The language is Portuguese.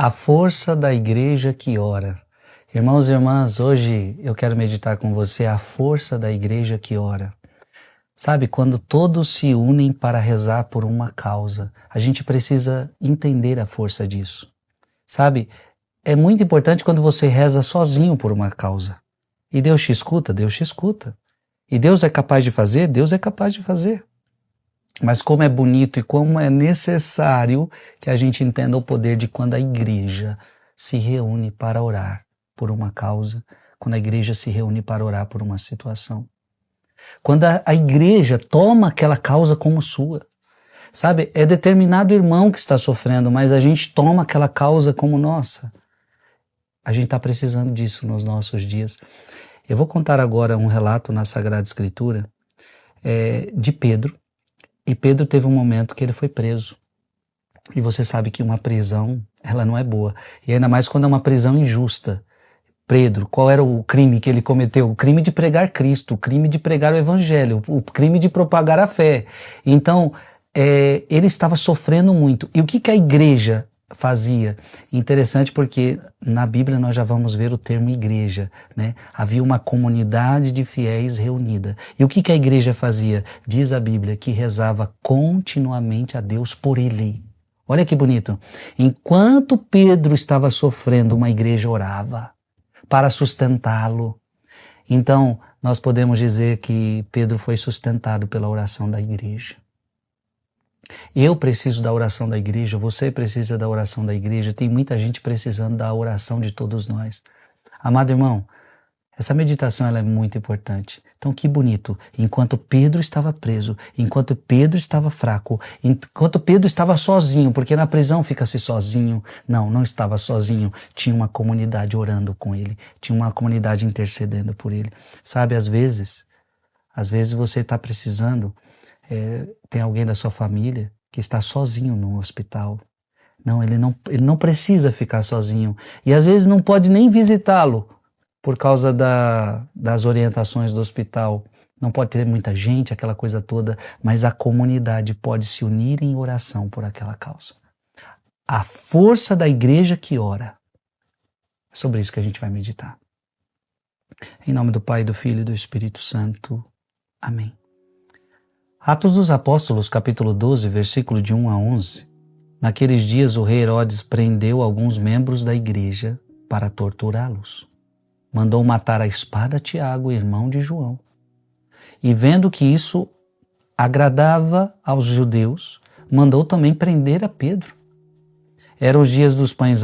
A força da igreja que ora. Irmãos e irmãs, hoje eu quero meditar com você a força da igreja que ora. Sabe, quando todos se unem para rezar por uma causa, a gente precisa entender a força disso. Sabe, é muito importante quando você reza sozinho por uma causa. E Deus te escuta, Deus te escuta. E Deus é capaz de fazer, Deus é capaz de fazer. Mas como é bonito e como é necessário que a gente entenda o poder de quando a igreja se reúne para orar por uma causa, quando a igreja se reúne para orar por uma situação. Quando a igreja toma aquela causa como sua. Sabe, é determinado irmão que está sofrendo, mas a gente toma aquela causa como nossa. A gente está precisando disso nos nossos dias. Eu vou contar agora um relato na Sagrada Escritura de Pedro. E Pedro teve um momento que ele foi preso. E você sabe que uma prisão, ela não é boa. E ainda mais quando é uma prisão injusta. Pedro, qual era o crime que ele cometeu? O crime de pregar Cristo, o crime de pregar o Evangelho, o crime de propagar a fé. Então, ele estava sofrendo muito. E o que a igreja fazia? Interessante porque na Bíblia nós já vamos ver o termo igreja, né? Havia uma comunidade de fiéis reunida. E o que a igreja fazia? Diz a Bíblia que rezava continuamente a Deus por ele. Olha que bonito. Enquanto Pedro estava sofrendo, uma igreja orava para sustentá-lo. Então, nós podemos dizer que Pedro foi sustentado pela oração da igreja. Eu preciso da oração da igreja, você precisa da oração da igreja, tem muita gente precisando da oração de todos nós. Amado irmão, essa meditação ela é muito importante. Então que bonito, enquanto Pedro estava preso, enquanto Pedro estava fraco, enquanto Pedro estava sozinho, porque na prisão fica-se sozinho. Não estava sozinho, tinha uma comunidade orando com ele, tinha uma comunidade intercedendo por ele. Sabe, às vezes você está precisando, tem alguém da sua família que está sozinho no hospital. Não, ele não precisa ficar sozinho. E às vezes não pode nem visitá-lo por causa das orientações do hospital. Não pode ter muita gente, aquela coisa toda, mas a comunidade pode se unir em oração por aquela causa. A força da igreja que ora. É sobre isso que a gente vai meditar. Em nome do Pai, do Filho e do Espírito Santo. Amém. Atos dos Apóstolos, capítulo 12, versículo de 1 a 11. Naqueles dias o rei Herodes prendeu alguns membros da igreja para torturá-los. Mandou matar a espada Tiago, irmão de João. E vendo que isso agradava aos judeus, mandou também prender a Pedro. Eram os dias dos pães